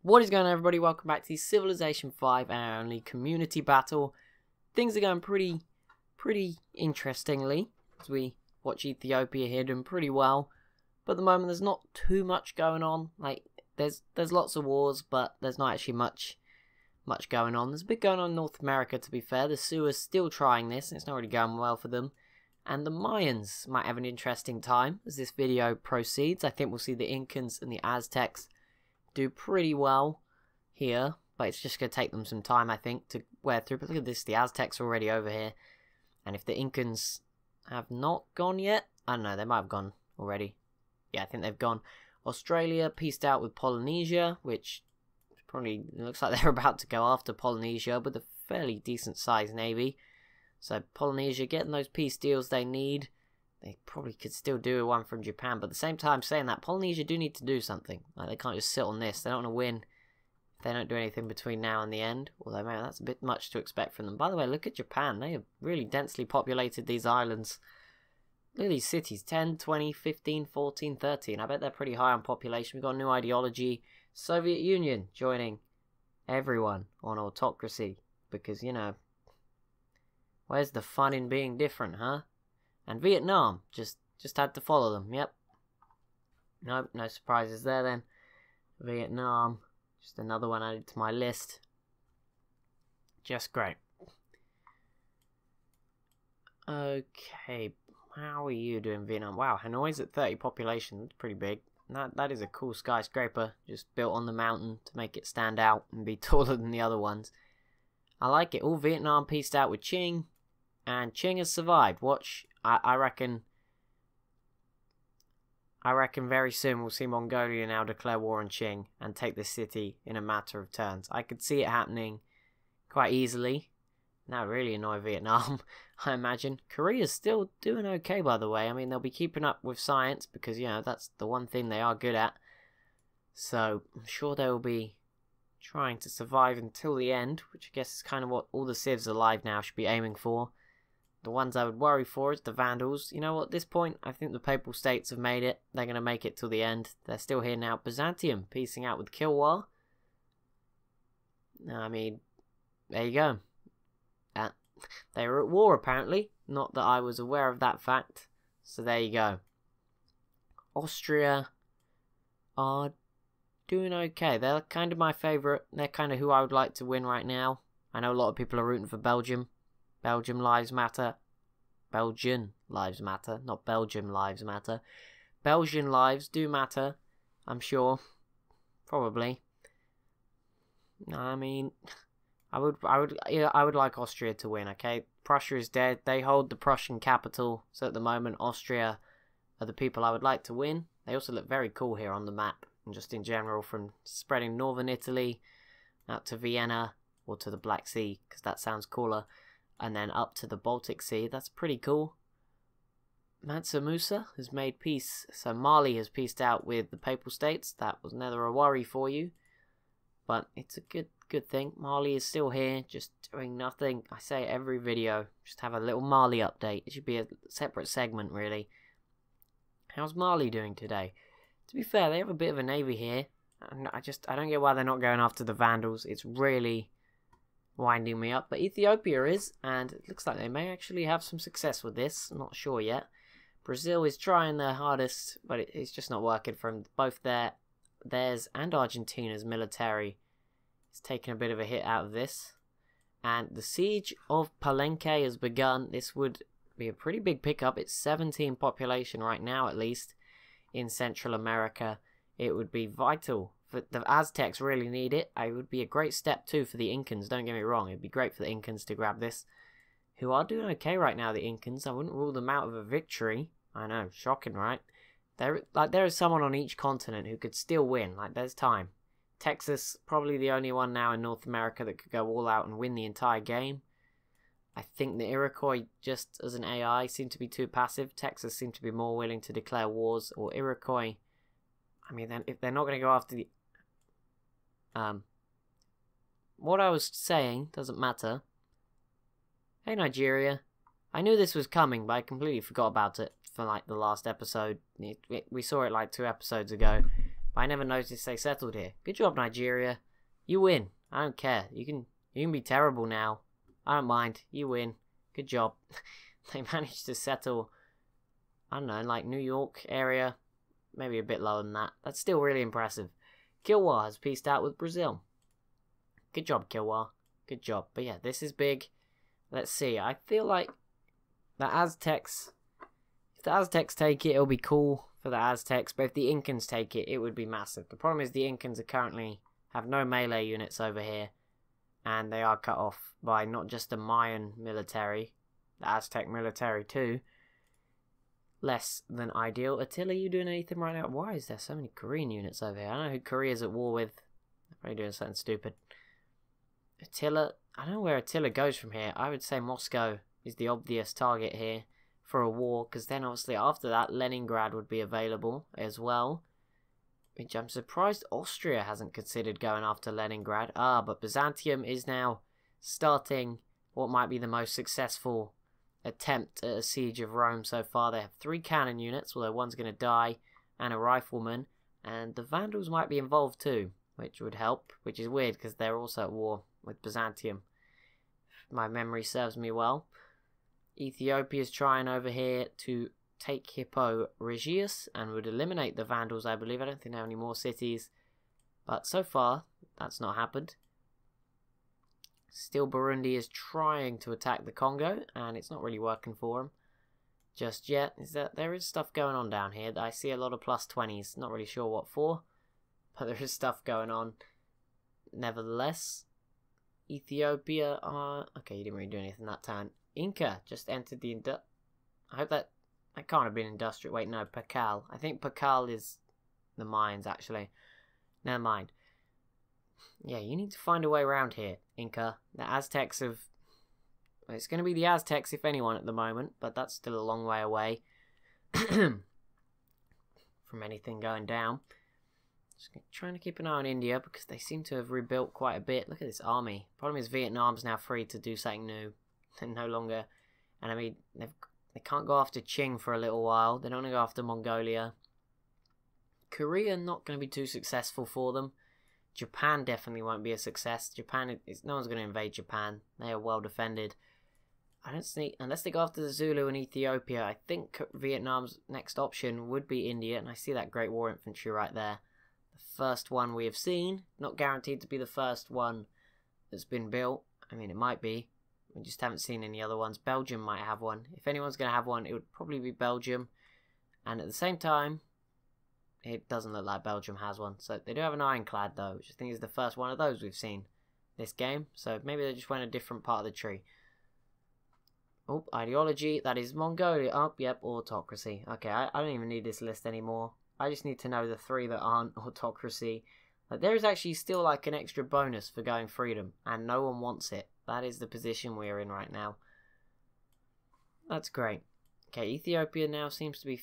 What is going on, everybody? Welcome back to Civilization 5 and our only community battle. Things are going pretty interestingly as we watch Ethiopia here doing pretty well. But at the moment there's not too much going on. Like there's lots of wars, but there's not actually much going on. There's a bit going on in North America, to be fair. The Sioux are still trying this and it's not really going well for them. And the Mayans might have an interesting time as this video proceeds. I think we'll see the Incans and the Aztecs do pretty well here, but it's just going to take them some time, I think, to wear through. But look at this, the Aztecs are already over here, and if the Incans have not gone yet, I don't know, they might have gone already. Yeah, I think they've gone. Australia pieced out with Polynesia, which probably looks like they're about to go after Polynesia with a fairly decent sized navy. So Polynesia getting those peace deals they need. They probably could still do one from Japan, but at the same time, saying that, Polynesia do need to do something. Like, they can't just sit on this. They don't want to win if they don't do anything between now and the end. Although, man, that's a bit much to expect from them. By the way, look at Japan. They have really densely populated these islands. Look at these cities. 10, 20, 15, 14, 13. I bet they're pretty high on population. We've got a new ideology. Soviet Union joining everyone on autocracy. Because, you know, where's the fun in being different, huh? And Vietnam, just had to follow them, yep. Nope, no surprises there then. Vietnam, just another one added to my list. Just great. Okay, how are you doing, Vietnam? Wow, Hanoi's at 30 population, that's pretty big. That is a cool skyscraper, just built on the mountain to make it stand out and be taller than the other ones. I like it. All Vietnam pieced out with Qing, and Qing has survived. Watch. I reckon very soon we'll see Mongolia now declare war on Qing and take this city in a matter of turns. I could see it happening quite easily. That would really annoy Vietnam, I imagine. Korea's still doing okay, by the way. I mean, they'll be keeping up with science because, you know, that's the one thing they are good at. So, I'm sure they will be trying to survive until the end, which I guess is kind of what all the civs alive now should be aiming for. The ones I would worry for is the Vandals. You know what, at this point, I think the Papal States have made it. They're going to make it till the end. They're still here now. Byzantium, piecing out with Kilwa. I mean, there you go. They were at war, apparently. Not that I was aware of that fact. So there you go. Austria are doing okay. They're kind of my favourite. They're kind of who I would like to win right now. I know a lot of people are rooting for Belgium. Belgium lives matter. Belgian lives matter, not Belgium lives matter. Belgian lives do matter, I'm sure. Probably. I mean, I would like Austria to win, okay? Prussia is dead. They hold the Prussian capital, so at the moment Austria are the people I would like to win. They also look very cool here on the map, and just in general, from spreading northern Italy out to Vienna or to the Black Sea, because that sounds cooler. And then up to the Baltic Sea. That's pretty cool. Mansa Musa has made peace. So Mali has pieced out with the Papal States. That was never a worry for you. But it's a good thing. Mali is still here, just doing nothing. I say every video, just have a little Mali update. It should be a separate segment, really. How's Mali doing today? To be fair, they have a bit of a navy here. And I don't get why they're not going after the Vandals. It's really winding me up, but Ethiopia is, and it looks like they may actually have some success with this. I'm not sure yet. Brazil is trying their hardest, but it's just not working for them. Both theirs and Argentina's military is taking a bit of a hit out of this. And the siege of Palenque has begun. This would be a pretty big pickup. It's 17 population right now, at least, in Central America. It would be vital. The Aztecs really need it. It would be a great step too for the Incans, don't get me wrong. It'd be great for the Incans to grab this. Who are doing okay right now, the Incans. I wouldn't rule them out of a victory. I know, shocking, right? There is someone on each continent who could still win. Like, there's time. Texas, probably the only one now in North America that could go all out and win the entire game. I think the Iroquois, just as an AI, seem to be too passive. Texas seem to be more willing to declare wars. Or Iroquois, I mean, then if they're not going to go after the... what I was saying doesn't matter. Hey Nigeria, I knew this was coming, but I completely forgot about it for like the last episode. We saw it like 2 episodes ago. But I never noticed they settled here. Good job, Nigeria. You win. I don't care. You can be terrible now. I don't mind. You win. Good job. They managed to settle, I don't know, in like New York area. Maybe a bit lower than that. That's still really impressive. Kilwa has peaced out with Brazil. Good job, Kilwa. Good job. But yeah, this is big. Let's see. I feel like the Aztecs, if the Aztecs take it, it'll be cool for the Aztecs. But if the Incans take it, it would be massive. The problem is the Incans are currently have no melee units over here. And they are cut off by not just the Mayan military, the Aztec military too. Less than ideal. Attila, you doing anything right now? Why is there so many Korean units over here? I don't know who Korea's at war with. They're probably doing something stupid. Attila, I don't know where Attila goes from here. I would say Moscow is the obvious target here for a war, because then obviously after that Leningrad would be available as well. Which I'm surprised Austria hasn't considered going after Leningrad. But Byzantium is now starting what might be the most successful attempt at a siege of Rome so far. They have 3 cannon units, although one's going to die, and a rifleman. And the Vandals might be involved too, which would help, which is weird because they're also at war with Byzantium. If my memory serves me well. Ethiopia's trying over here to take Hippo Regius and would eliminate the Vandals, I believe. I don't think they have any more cities. But so far, that's not happened. Still, Burundi is trying to attack the Congo, and it's not really working for them just yet. There is stuff going on down here. I see a lot of +20s. Not really sure what for, but there is stuff going on. Nevertheless, Ethiopia are... Okay, you didn't really do anything that time. Inca just entered the... I hope that can't have been industrial. Wait, no, Pakal. I think Pakal is the mines, actually. Never mind. Yeah, you need to find a way around here, Inca. The Aztecs have... Well, it's going to be the Aztecs, if anyone, at the moment, but that's still a long way away from anything going down. Just trying to keep an eye on India, because they seem to have rebuilt quite a bit. Look at this army. Problem is Vietnam's now free to do something new. They're no longer... And I mean, they can't go after Qing for a little while. They don't want to go after Mongolia. Korea, not going to be too successful for them. Japan definitely won't be a success. Japan, no one's going to invade Japan. They are well defended. I don't see, unless they go after the Zulu and Ethiopia, I think Vietnam's next option would be India. And I see that Great War Infantry right there. The first one we have seen. Not guaranteed to be the first one that's been built. I mean, it might be. We just haven't seen any other ones. Belgium might have one. If anyone's going to have one, it would probably be Belgium. And at the same time, it doesn't look like Belgium has one. So they do have an ironclad, though, which I think is the first one of those we've seen this game. So maybe they just went a different part of the tree. Oh, ideology. That is Mongolia. Oh, yep, autocracy. Okay, I don't even need this list anymore. I just need to know the 3 that aren't autocracy. Like, there is actually still like an extra bonus for going freedom, and no one wants it. That is the position we're in right now. That's great. Okay, Ethiopia now seems to be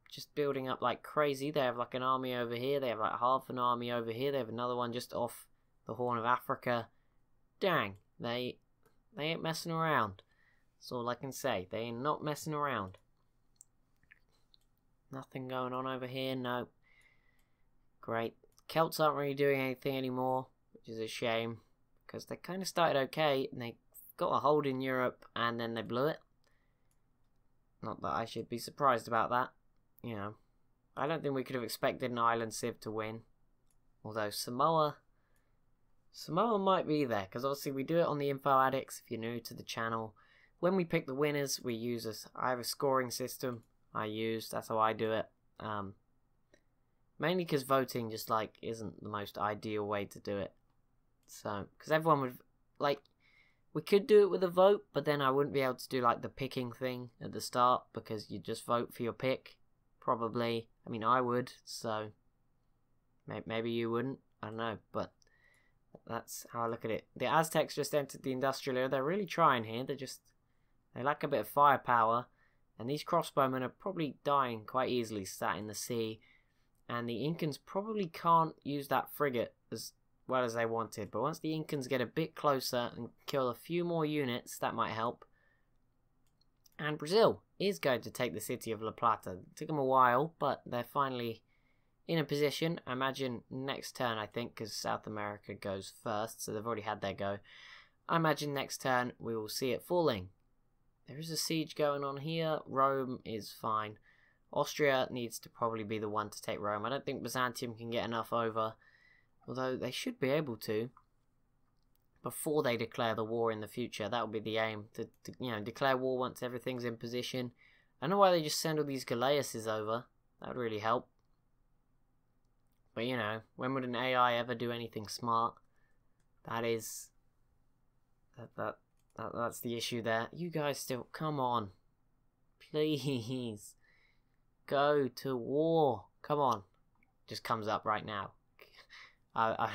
just building up like crazy. They have like an army over here. They have like half an army over here. They have another one just off the Horn of Africa. Dang, they ain't messing around. That's all I can say. They ain't not messing around. Nothing going on over here. No. Great. Celts aren't really doing anything anymore, which is a shame. Because they kind of started okay, and they got a hold in Europe, and then they blew it. Not that I should be surprised about that. You know, I don't think we could have expected an island civ to win. Although Samoa might be there, because obviously we do it on the Info Addicts, if you're new to the channel. When we pick the winners, we use I have a scoring system that's how I do it. Mainly because voting just like isn't the most ideal way to do it. So, because everyone would, like, we could do it with a vote, but then I wouldn't be able to do, like, the picking thing at the start, because you just vote for your pick, probably. I mean, I would, so maybe you wouldn't, I don't know, but that's how I look at it. The Aztecs just entered the industrial era. They're really trying here. They lack a bit of firepower, and these crossbowmen are probably dying quite easily sat in the sea, and the Incans probably can't use that frigate as well as they wanted, but once the Incans get a bit closer and kill a few more units, that might help. And Brazil is going to take the city of La Plata. It took them a while, but they're finally in a position. I imagine next turn, I think, because South America goes first, so they've already had their go. I imagine next turn we will see it falling. There is a siege going on here. Rome is fine. Austria needs to probably be the one to take Rome. I don't think Byzantium can get enough over, although they should be able to before they declare the war in the future. That would be the aim, to declare war once everything's in position. I don't know why they just send all these Galeuses over. That would really help. But when would an AI ever do anything smart? That's the issue there. You guys still, come on, please go to war. Come on, just comes up right now. I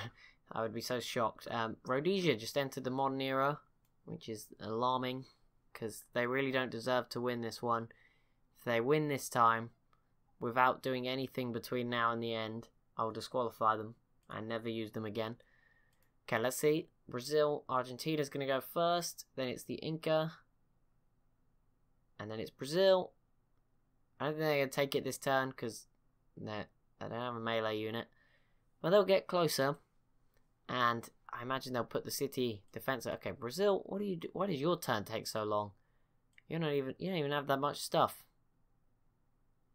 would be so shocked. Rhodesia just entered the modern era, which is alarming because they really don't deserve to win this one. If they win this time without doing anything between now and the end, I'll disqualify them and never use them again. Okay, let's see. Brazil, Argentina's going to go first. Then it's the Inca. And then it's Brazil. I don't think they're going to take it this turn because they don't have a melee unit. But they'll get closer. And I imagine they'll put the city defense. Okay, Brazil, what do you do? Why does your turn take so long? You don't even have that much stuff.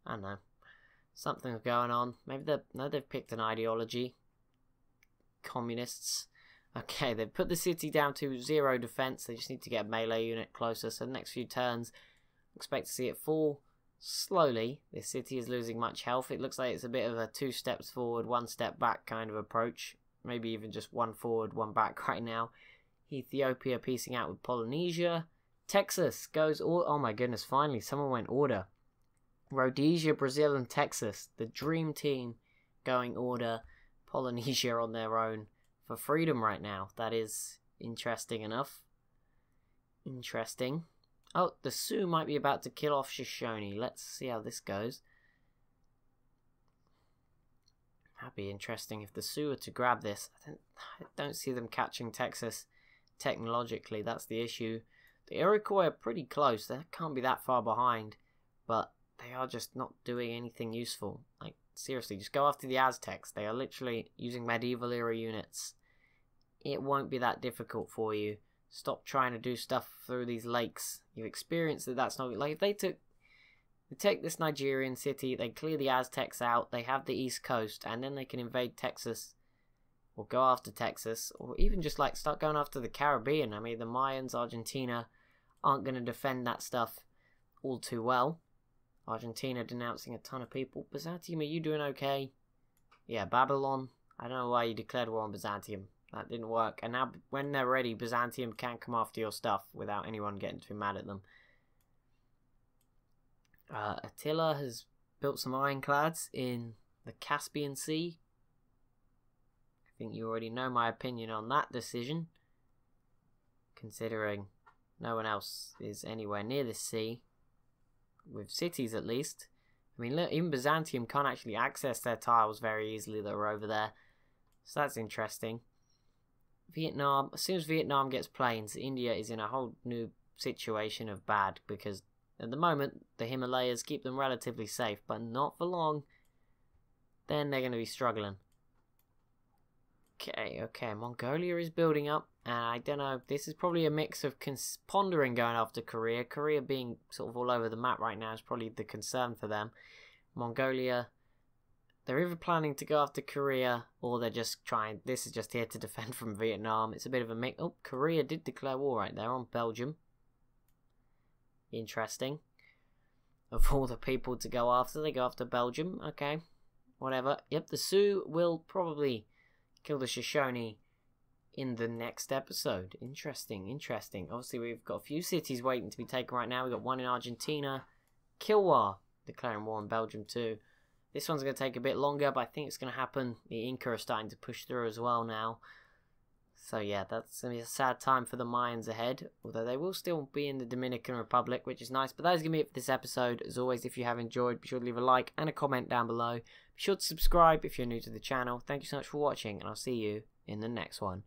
I don't know. Something's going on. Maybe they've picked an ideology. Communists. Okay, they've put the city down to 0 defense. They just need to get a melee unit closer. So the next few turns, expect to see it fall slowly. This city is losing much health. It looks like it's a bit of a 2 steps forward, 1 step back kind of approach. Maybe even just 1 forward, 1 back right now. Ethiopia piecing out with Polynesia. Texas goes all. Oh my goodness! Finally, someone went order. Rhodesia, Brazil, and Texas, the dream team, going order. Polynesia on their own for freedom right now. That is interesting enough. Interesting. Oh, the Sioux might be about to kill off Shoshone. Let's see how this goes. That'd be interesting if the Sioux are to grab this. I don't see them catching Texas technologically. That's the issue. The Iroquois are pretty close. They can't be that far behind, but they are just not doing anything useful. Like, seriously, just go after the Aztecs. They are literally using medieval era units. It won't be that difficult for you. Stop trying to do stuff through these lakes. You've experienced that that's not... Like, if they take this Nigerian city, they clear the Aztecs out, they have the East Coast, and then they can invade Texas, or go after Texas, or even just, like, start going after the Caribbean. I mean, the Mayans, Argentina, aren't going to defend that stuff all too well. Argentina denouncing a ton of people. Byzantium, are you doing okay? Yeah, Babylon. I don't know why you declared war on Byzantium. That didn't work. And now, when they're ready, Byzantium can come after your stuff without anyone getting too mad at them. Attila has built some ironclads in the Caspian Sea. I think you already know my opinion on that decision, considering no one else is anywhere near this sea. With cities, at least. I mean, look, even Byzantium can't actually access their tiles very easily that are over there. So that's interesting. Vietnam, as soon as Vietnam gets planes, India is in a whole new situation of bad, because at the moment, the Himalayas keep them relatively safe, but not for long. Then they're going to be struggling. Okay, Mongolia is building up, and I don't know, this is probably a mix of pondering going after Korea. Korea being sort of all over the map right now is probably the concern for them. Mongolia, they're either planning to go after Korea, or they're just trying, this is just here to defend from Vietnam. It's a bit of a mix. Oh, Korea did declare war right there on Belgium. Interesting. Of all the people to go after, they go after Belgium. Okay, whatever. Yep, the Sioux will probably kill the Shoshone in the next episode. Interesting. Obviously, we've got a few cities waiting to be taken right now. We've got one in Argentina. Kilwa declaring war on Belgium too. This one's going to take a bit longer, but I think it's going to happen. The Inca are starting to push through as well now. So yeah, that's going to be a sad time for the Mayans ahead. Although they will still be in the Dominican Republic, which is nice. But that is going to be it for this episode. As always, if you have enjoyed, be sure to leave a like and a comment down below. Be sure to subscribe if you're new to the channel. Thank you so much for watching, and I'll see you in the next one.